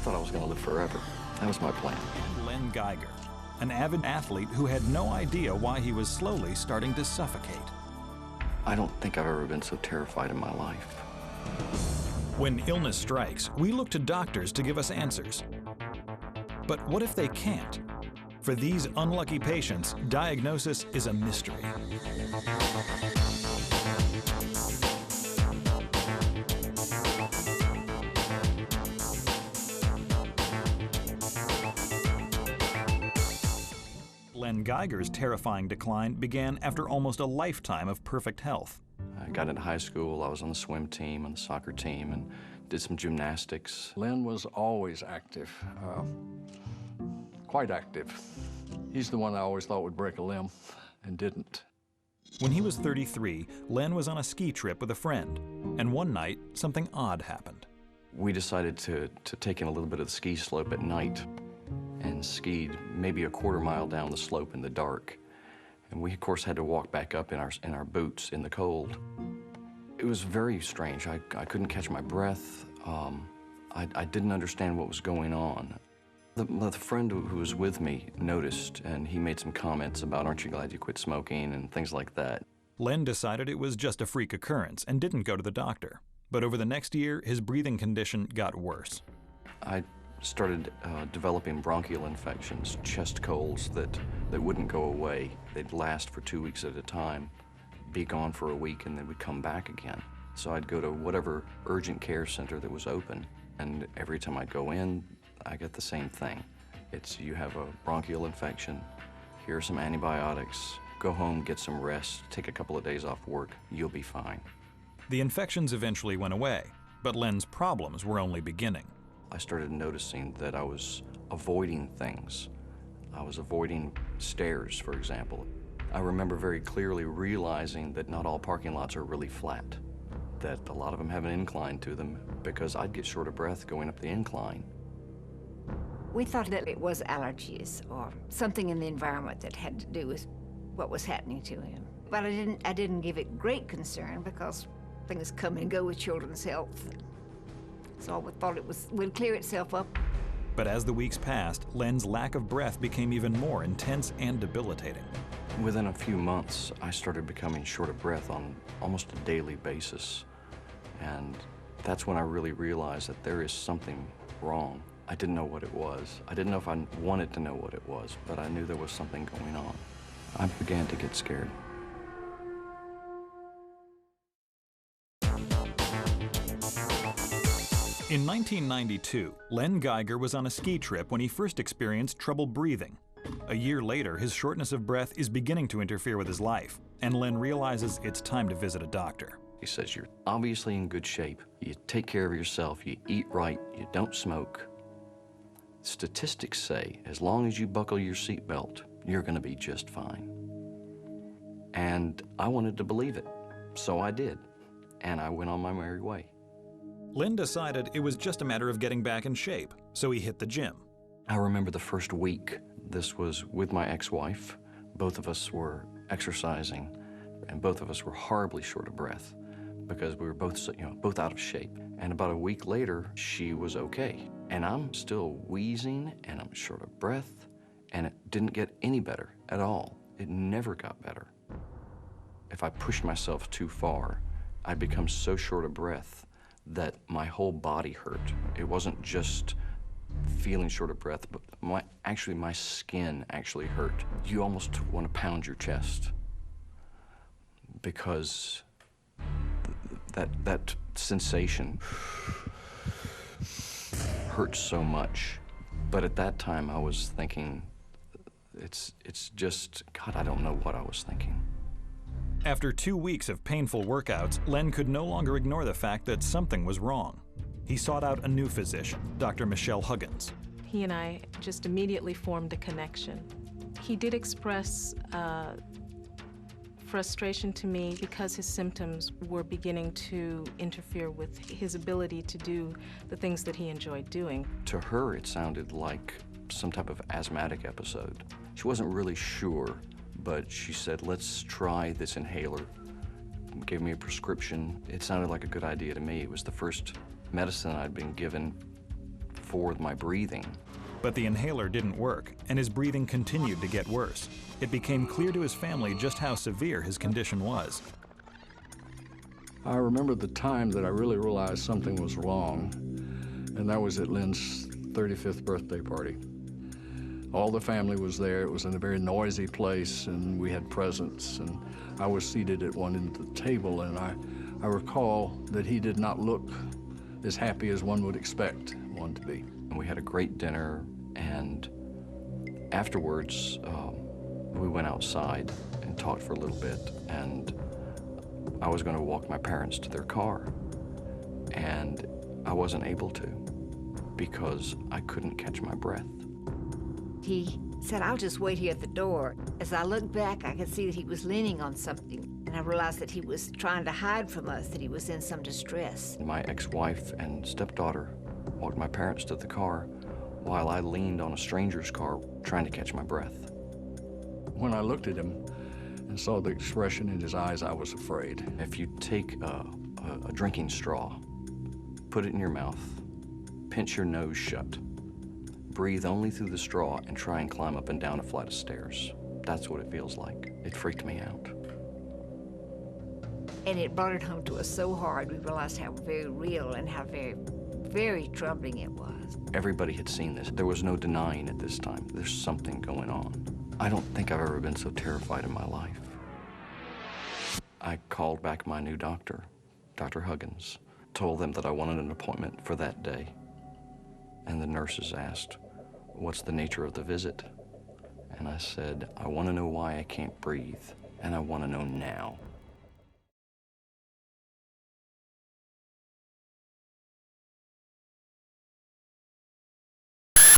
thought I was going to live forever. That was my plan. And Len Geiger, an avid athlete who had no idea why he was slowly starting to suffocate. I don't think I've ever been so terrified in my life. When illness strikes, we look to doctors to give us answers. But what if they can't? For these unlucky patients, diagnosis is a mystery. Len Geiger's terrifying decline began after almost a lifetime of perfect health. I got into high school, I was on the swim team, on the soccer team, and did some gymnastics. Len was always active, quite active. He's the one I always thought would break a limb, and didn't. When he was 33, Len was on a ski trip with a friend, and one night, something odd happened. We decided to take in a little bit of the ski slope at night and skied maybe a quarter mile down the slope in the dark. And we, of course, had to walk back up in our boots in the cold. It was very strange. I couldn't catch my breath. I didn't understand what was going on. The friend who was with me noticed, and he made some comments about, "Aren't you glad you quit smoking?" and things like that. Len decided it was just a freak occurrence and didn't go to the doctor. But over the next year, his breathing condition got worse. I started developing bronchial infections, chest colds that wouldn't go away. They'd last for 2 weeks at a time, be gone for a week, and then would come back again. So I'd go to whatever urgent care center that was open, and every time I'd go in, I get the same thing. It's, you have a bronchial infection, here are some antibiotics, go home, get some rest, take a couple of days off work, you'll be fine. The infections eventually went away, but Len's problems were only beginning. I started noticing that I was avoiding things. I was avoiding stairs, for example. I remember very clearly realizing that not all parking lots are really flat, that a lot of them have an incline to them, because I'd get short of breath going up the incline. We thought that it was allergies or something in the environment that had to do with what was happening to him. But I didn't give it great concern because things come and go with children's health. So we thought would clear itself up. But as the weeks passed, Len's lack of breath became even more intense and debilitating. Within a few months, I started becoming short of breath on almost a daily basis. And that's when I really realized that there is something wrong. I didn't know what it was. I didn't know if I wanted to know what it was, but I knew there was something going on. I began to get scared. In 1992, Len Geiger was on a ski trip when he first experienced trouble breathing. A year later, his shortness of breath is beginning to interfere with his life, and Len realizes it's time to visit a doctor. He says, "You're obviously in good shape. You take care of yourself, you eat right, you don't smoke. Statistics say, as long as you buckle your seatbelt, you're gonna be just fine." And I wanted to believe it, so I did, and I went on my merry way. Len decided it was just a matter of getting back in shape, so he hit the gym. I remember the first week. This was with my ex-wife. Both of us were exercising, and both of us were horribly short of breath because we were both, both out of shape. And about a week later, she was okay. And I'm still wheezing, and I'm short of breath, and it didn't get any better at all. It never got better. If I pushed myself too far, I'd become so short of breath that my whole body hurt. It wasn't just feeling short of breath, but my skin actually hurt. You almost want to pound your chest because that sensation hurts so much. But at that time, I was thinking, it's just, God, I don't know what I was thinking. After 2 weeks of painful workouts, Len could no longer ignore the fact that something was wrong. He sought out a new physician, Dr. Michelle Huggins. He and I just immediately formed a connection. He did express frustration to me because his symptoms were beginning to interfere with his ability to do the things that he enjoyed doing. To her, it sounded like some type of asthmatic episode. She wasn't really sure, but she said, "Let's try this inhaler." Gave me a prescription. It sounded like a good idea to me. It was the first medicine I'd been given for my breathing. But the inhaler didn't work, and his breathing continued to get worse. It became clear to his family just how severe his condition was. I remember the time that I really realized something was wrong, and that was at Lynn's 35th birthday party. All the family was there. It was in a very noisy place, and we had presents, and I was seated at one end of the table, and I recall that he did not look as happy as one would expect one to be. And we had a great dinner, and afterwards, we went outside and talked for a little bit, and I was going to walk my parents to their car, and I wasn't able to because I couldn't catch my breath. He said, "I'll just wait here at the door." As I looked back, I could see that he was leaning on something, and I realized that he was trying to hide from us, that he was in some distress. My ex-wife and stepdaughter walked my parents to the car while I leaned on a stranger's car trying to catch my breath. When I looked at him and saw the expression in his eyes, I was afraid. If you take a drinking straw, put it in your mouth, pinch your nose shut, breathe only through the straw, and try and climb up and down a flight of stairs. That's what it feels like. It freaked me out. And it brought it home to us so hard, we realized how very real and how very, very troubling it was. Everybody had seen this. There was no denying at this time. There's something going on. I don't think I've ever been so terrified in my life. I called back my new doctor, Dr. Huggins, told them that I wanted an appointment for that day. And the nurses asked, "What's the nature of the visit?" And I said, "I want to know why I can't breathe, and I want to know now."